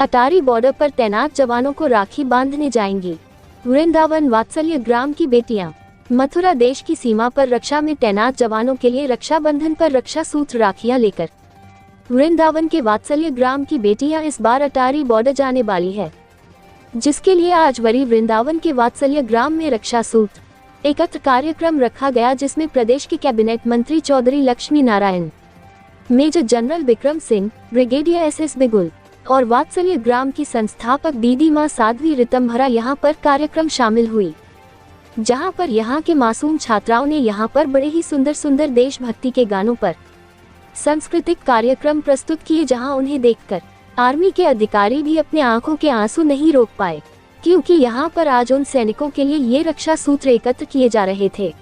अटारी border पर तैनात जवानों को राखी बांधने जाएंगी। वृंदावन वात्सल्य ग्राम की बेटियां। मथुरा देश की सीमा पर रक्षा में तैनात जवानों के लिए रक्षाबंधन पर रक्षा सूत्र राखियां लेकर वृंदावन के वात्सल्य ग्राम की बेटियां इस बार अटारी बॉर्डर जाने वाली है, जिसके लिए आज वरी वृंदावन के वात्सल्य ग्राम में रक्षा सूत्र एकत्र कार्यक्रम रखा गया, जिसमें प्रदेश के कैबिनेट मंत्री Chaudhary Lakshmi Narayan, major general Vikram Singh, brigadier SS Bigul और वात्सल्य ग्राम की संस्थापक दीदी मां साध्वी रितंभरा यहां पर कार्यक्रम शामिल हुई, जहां पर यहां के मासूम छात्राओं ने यहां पर बड़े ही सुंदर सुंदर देशभक्ति के गानों पर सांस्कृतिक कार्यक्रम प्रस्तुत किए, जहां उन्हें देखकर आर्मी के अधिकारी भी अपने आंखों के आंसू नहीं रोक पाए, क्योंकि यहां पर आज उन सैनिकों के लिए ये रक्षा सूत्र एकत्र किए जा रहे थे,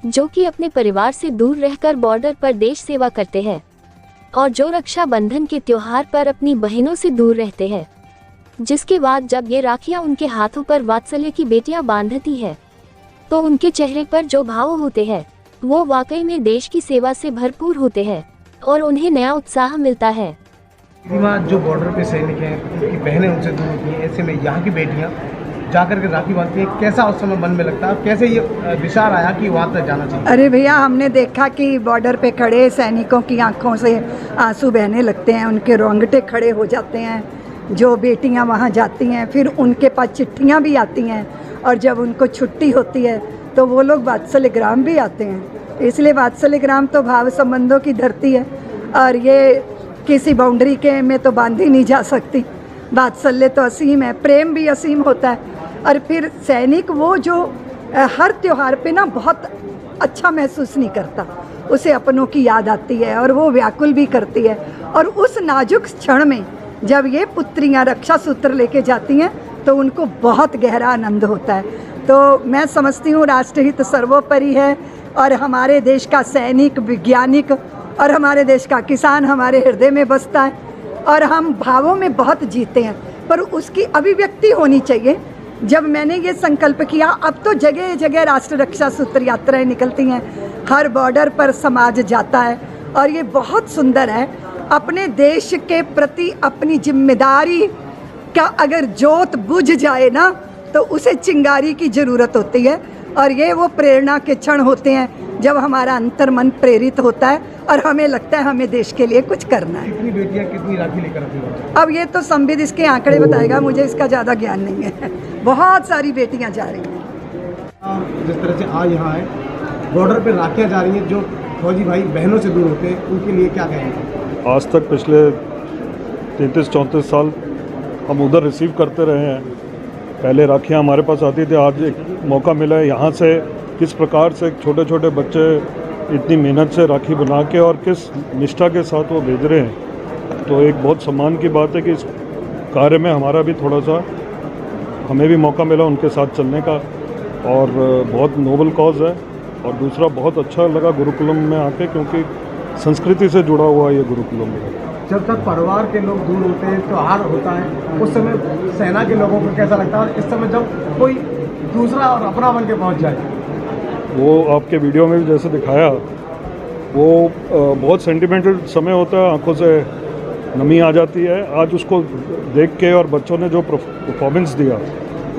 जो कि अपने परिवार से दूर रहकर बॉर्डर पर देश सेवा करते हैं और जो रक्षा बंधन के त्योहार पर अपनी बहनों से दूर रहते हैं। जिसके बाद जब ये राखियां उनके हाथों पर वात्सल्य की बेटियां बांधती है, तो उनके चेहरे पर जो भाव होते हैं वो वाकई में देश की सेवा से भरपूर होते हैं और उन्हें नया उत्साह मिलता है। जो बॉर्डर पे सैनिक हैं, उनकी बहनें उनसे दूर होती हैं, ऐसे में यहाँ की बेटियाँ जाकर के राखी बांधती हैं, कैसा उस समय मन में लगता है, कैसे ये विचार आया कि वहाँ तक जाना चाहिए? अरे भैया, हमने देखा कि बॉर्डर पे खड़े सैनिकों की आंखों से आंसू बहने लगते हैं, उनके रोंगटे खड़े हो जाते हैं। जो बेटियां वहाँ जाती हैं, फिर उनके पास चिट्ठियाँ भी आती हैं, और जब उनको छुट्टी होती है तो वो लोग वात्सल्य ग्राम भी आते हैं। इसलिए वात्सल्य ग्राम तो भाव संबंधों की धरती है, और ये किसी बाउंड्री के में तो बांधी नहीं जा सकती। वात्सल्य तो असीम है, प्रेम भी असीम होता है। और फिर सैनिक वो जो हर त्योहार पे ना बहुत अच्छा महसूस नहीं करता, उसे अपनों की याद आती है और वो व्याकुल भी करती है। और उस नाजुक क्षण में जब ये पुत्रियां रक्षा सूत्र लेके जाती हैं तो उनको बहुत गहरा आनंद होता है। तो मैं समझती हूँ राष्ट्रहित सर्वोपरि है, और हमारे देश का सैनिक, वैज्ञानिक और हमारे देश का किसान हमारे हृदय में बसता है, और हम भावों में बहुत जीते हैं, पर उसकी अभिव्यक्ति होनी चाहिए। जब मैंने ये संकल्प किया, अब तो जगह जगह राष्ट्र रक्षा सूत्र यात्राएं निकलती हैं, हर बॉर्डर पर समाज जाता है, और ये बहुत सुंदर है। अपने देश के प्रति अपनी जिम्मेदारी का अगर जोत बुझ जाए ना, तो उसे चिंगारी की ज़रूरत होती है, और ये वो प्रेरणा के क्षण होते हैं जब हमारा अंतर्मन प्रेरित होता है और हमें लगता है हमें देश के लिए कुछ करना है। कितनी बेटियां कितनी राखी लेकर आती हैं? अब ये तो संविद इसके आंकड़े बताएगा, मुझे इसका ज़्यादा ज्ञान नहीं है। बहुत सारी बेटियां जा रही हैं। जिस तरह से आज यहाँ है, बॉर्डर पे राखियाँ जा रही हैं, जो फौजी भाई बहनों से दूर होते हैं, उनके लिए क्या कहेंगे? आज तक पिछले 33-34 साल हम उधर रिसीव करते रहे हैं। पहले राखियाँ हमारे पास आती थी, आज एक मौका मिला है यहाँ से किस प्रकार से छोटे छोटे बच्चे इतनी मेहनत से राखी बना के और किस निष्ठा के साथ वो भेज रहे हैं। तो एक बहुत सम्मान की बात है कि इस कार्य में हमारा भी थोड़ा सा, हमें भी मौका मिला उनके साथ चलने का, और बहुत नोबल कॉज है। और दूसरा बहुत अच्छा लगा गुरुकुलम में आके, क्योंकि संस्कृति से जुड़ा हुआ ये गुरुकुलम है। जब तक परिवार के लोग दूर होते हैं, त्योहार होता है, उस समय सेना के लोगों को कैसा लगता है, और इस समय जब कोई दूसरा और अपना बन के पहुँच जाए? वो आपके वीडियो में भी जैसे दिखाया, वो बहुत सेंटिमेंटल समय होता है, आंखों से नमी आ जाती है। आज उसको देख के, और बच्चों ने जो परफॉर्मेंस दिया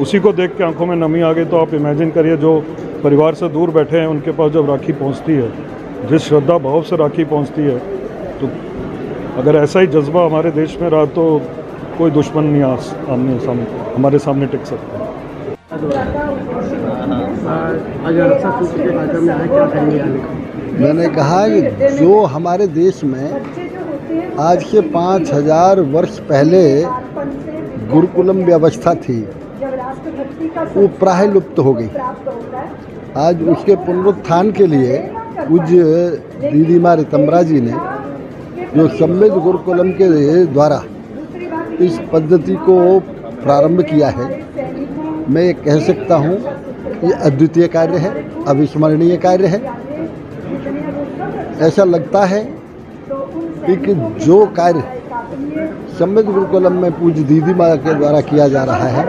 उसी को देख के आंखों में नमी आ गई। तो आप इमेजिन करिए, जो परिवार से दूर बैठे हैं उनके पास जब राखी पहुंचती है, जिस श्रद्धा भाव से राखी पहुंचती है, तो अगर ऐसा ही जज्बा हमारे देश में रहा तो कोई दुश्मन नहीं आमने सामने हमारे सामने टिक सकता है। आज रक्षा सूत्र के कार्यक्रम में आए, क्या कहेंगे? मैंने कहा कि जो हमारे देश में आज से 5000 वर्ष पहले गुरुकुलम व्यवस्था थी, वो प्राय लुप्त हो गई। आज उसके पुनरुत्थान के लिए पूज्य दीदी माँ रितंभरा जी ने जो सम्मिलित गुरुकुलम के द्वारा इस पद्धति को प्रारंभ किया है, मैं ये कह सकता हूँ ये अद्वितीय कार्य है, अविस्मरणीय कार्य है। ऐसा लगता है कि जो कार्य सम्मिलित गुरुकुलम में पूज्य दीदी माँ के द्वारा किया जा रहा है,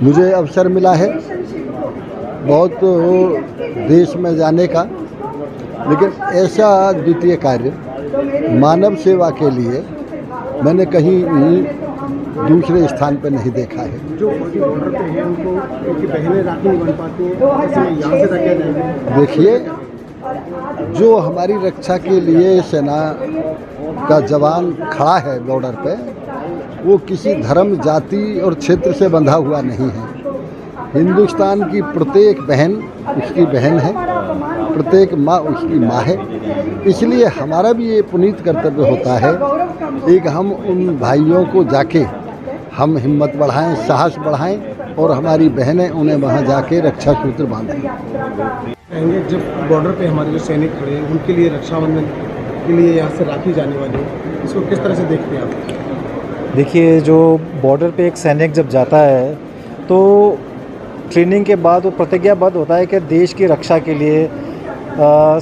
मुझे अवसर मिला है बहुत देश में जाने का, लेकिन ऐसा द्वितीय कार्य मानव सेवा के लिए मैंने कहीं दूसरे स्थान पर नहीं देखा है। जो बॉर्डर पे है उनको उनकी बहनें राखी नहीं बन पाती हैं, ऐसे में यहाँ से रखा जाएगा। देखिए, जो हमारी रक्षा के लिए सेना का जवान खड़ा है बॉर्डर पे, वो किसी धर्म, जाति और क्षेत्र से बंधा हुआ नहीं है। हिंदुस्तान की प्रत्येक बहन उसकी बहन है, प्रत्येक माँ उसकी माँ है। इसलिए हमारा भी ये पुनीत कर्तव्य होता है एक हम उन भाइयों को जाके हम हिम्मत बढ़ाएं, साहस बढ़ाएं और हमारी बहनें उन्हें वहाँ जाके रक्षा सूत्र बांधें। कहेंगे जब बॉर्डर पे हमारे जो सैनिक खड़े हैं उनके लिए रक्षाबंधन के लिए यहाँ से राखी जाने वाली है, इसको किस तरह से देखते हैं आप? देखिए, जो बॉर्डर पे एक सैनिक जब जाता है तो ट्रेनिंग के बाद वो प्रतिज्ञाबद्ध होता है कि देश की रक्षा के लिए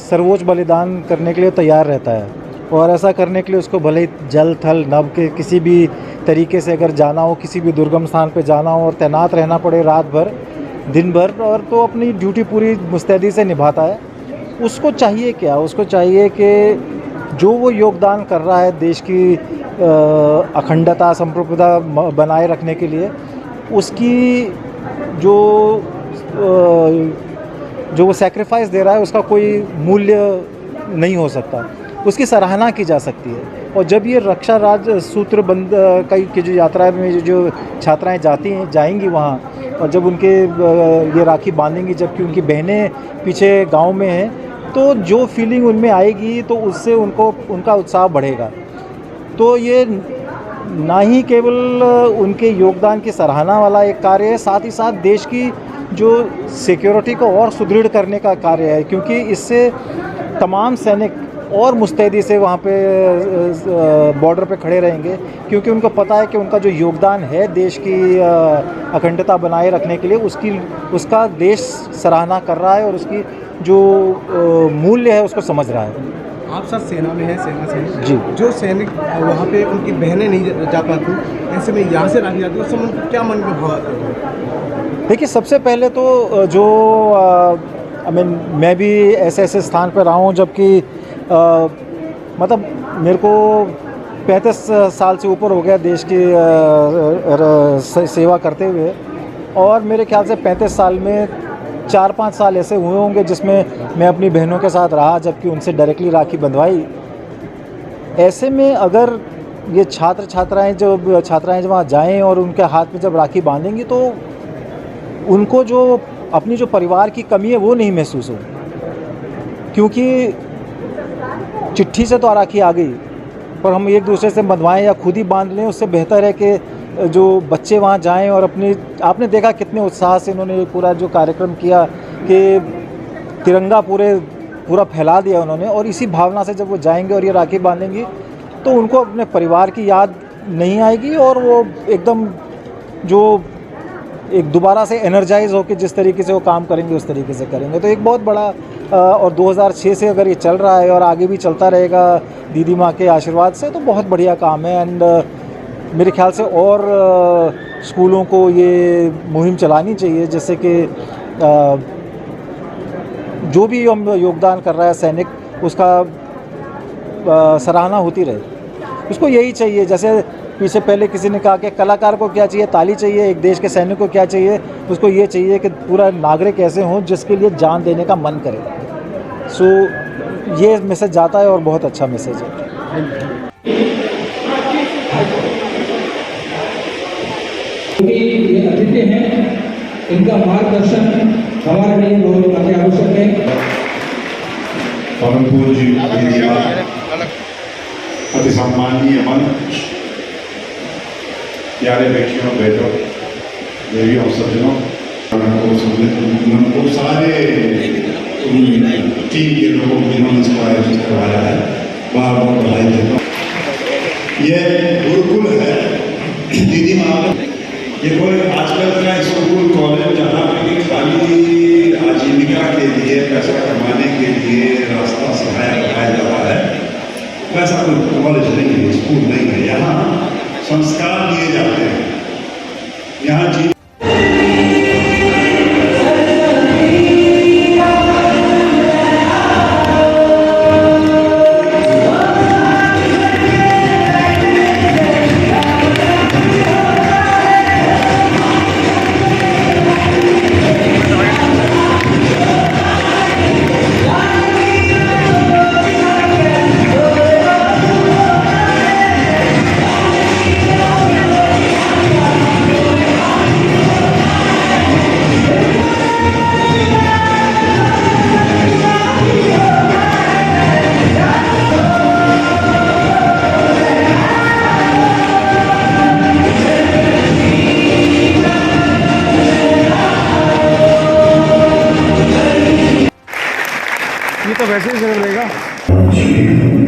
सर्वोच्च बलिदान करने के लिए तैयार रहता है। और ऐसा करने के लिए उसको भले ही जल थल नभ के किसी भी तरीके से अगर जाना हो, किसी भी दुर्गम स्थान पे जाना हो और तैनात रहना पड़े रात भर दिन भर, और तो अपनी ड्यूटी पूरी मुस्तैदी से निभाता है। उसको चाहिए क्या? उसको चाहिए कि जो वो योगदान कर रहा है देश की अखंडता संप्रभुता बनाए रखने के लिए, उसकी जो वो सैक्रिफाइस दे रहा है उसका कोई मूल्य नहीं हो सकता, उसकी सराहना की जा सकती है। और जब ये रक्षा राज सूत्र बंद की जो यात्रा में जो छात्राएं जाएंगी वहाँ, और जब उनके ये राखी बांधेंगी, जबकि उनकी बहनें पीछे गांव में हैं, तो जो फीलिंग उनमें आएगी तो उससे उनका उत्साह बढ़ेगा। तो ये ना ही केवल उनके योगदान की सराहना वाला एक कार्य है, साथ ही साथ देश की जो सिक्योरिटी को और सुदृढ़ करने का कार्य है, क्योंकि इससे तमाम सैनिक और मुस्तैदी से वहाँ पे बॉर्डर पे खड़े रहेंगे, क्योंकि उनको पता है कि उनका जो योगदान है देश की अखंडता बनाए रखने के लिए, उसका देश सराहना कर रहा है और उसकी जो मूल्य है उसको समझ रहा है। आप सर सेना में हैं, सेना से जी। जो सैनिक वहाँ पे उनकी बहनें नहीं जा पाती, ऐसे में यहाँ से राखी जाती है, उस समय उनको क्या मन में भाव आता है? देखिए, सबसे पहले तो जो मैं भी ऐसे स्थान पर रहा हूँ, जबकि मतलब मेरे को 35 साल से ऊपर हो गया देश की सेवा करते हुए, और मेरे ख्याल से 35 साल में 4-5 साल ऐसे हुए होंगे जिसमें मैं अपनी बहनों के साथ रहा, जबकि उनसे डायरेक्टली राखी बंधवाई। ऐसे में अगर ये छात्राएं जब वहाँ जाएं और उनके हाथ में जब राखी बांधेंगी, तो उनको जो अपनी जो परिवार की कमी है वो नहीं महसूस हो, क्योंकि चिट्ठी से तो राखी आ गई, पर हम एक दूसरे से बंधवाएं या खुद ही बांध लें, उससे बेहतर है कि जो बच्चे वहाँ जाएं और आपने देखा कितने उत्साह से इन्होंने पूरा जो कार्यक्रम किया कि तिरंगा पूरा फैला दिया उन्होंने। और इसी भावना से जब वो जाएंगे और ये राखी बांधेंगी, तो उनको अपने परिवार की याद नहीं आएगी, और वो एकदम जो एक दोबारा से एनर्जाइज होकर जिस तरीके से वो काम करेंगे उस तरीके से करेंगे। तो एक बहुत बड़ा, और 2006 से अगर ये चल रहा है और आगे भी चलता रहेगा दीदी माँ के आशीर्वाद से, तो बहुत बढ़िया काम है। एंड मेरे ख्याल से और स्कूलों को ये मुहिम चलानी चाहिए, जैसे कि जो भी हम योगदान कर रहा है सैनिक, उसका सराहना होती रहे। उसको यही चाहिए, जैसे पीछे पहले किसी ने कहा कि कलाकार को क्या चाहिए, ताली चाहिए, एक देश के सैनिक को क्या चाहिए, उसको ये चाहिए कि पूरा नागरिक ऐसे हों जिसके लिए जान देने का मन करे। सो ये मैसेज जाता है और बहुत अच्छा मैसेज है। ये अतिथि हैं, इनका मार्गदर्शन हमारे लिए बहुत अति आवश्यक है। परम पूज्य अति सम्माननीय मंच, प्यारे व्यक्तियों, बेटों, देवियों, सज्जनों, को सारे टीम के लोगों को जिन्होंने इसको आयोजित करवाया है, बार बार बधाई देता हूँ। ये गुरुकुल है दीदी माँ, ये कोई आजकल का स्कूल कॉलेज जहाँ पे खाली आजीविका के लिए, पैसा कमाने के लिए रास्ता सिखाया जाता है, वैसा कोई कॉलेज नहीं है, स्कूल नहीं है। यहाँ संस्कार दिए जाते हैं, यहाँ तो वैसे ही सिर्फ रहेगा।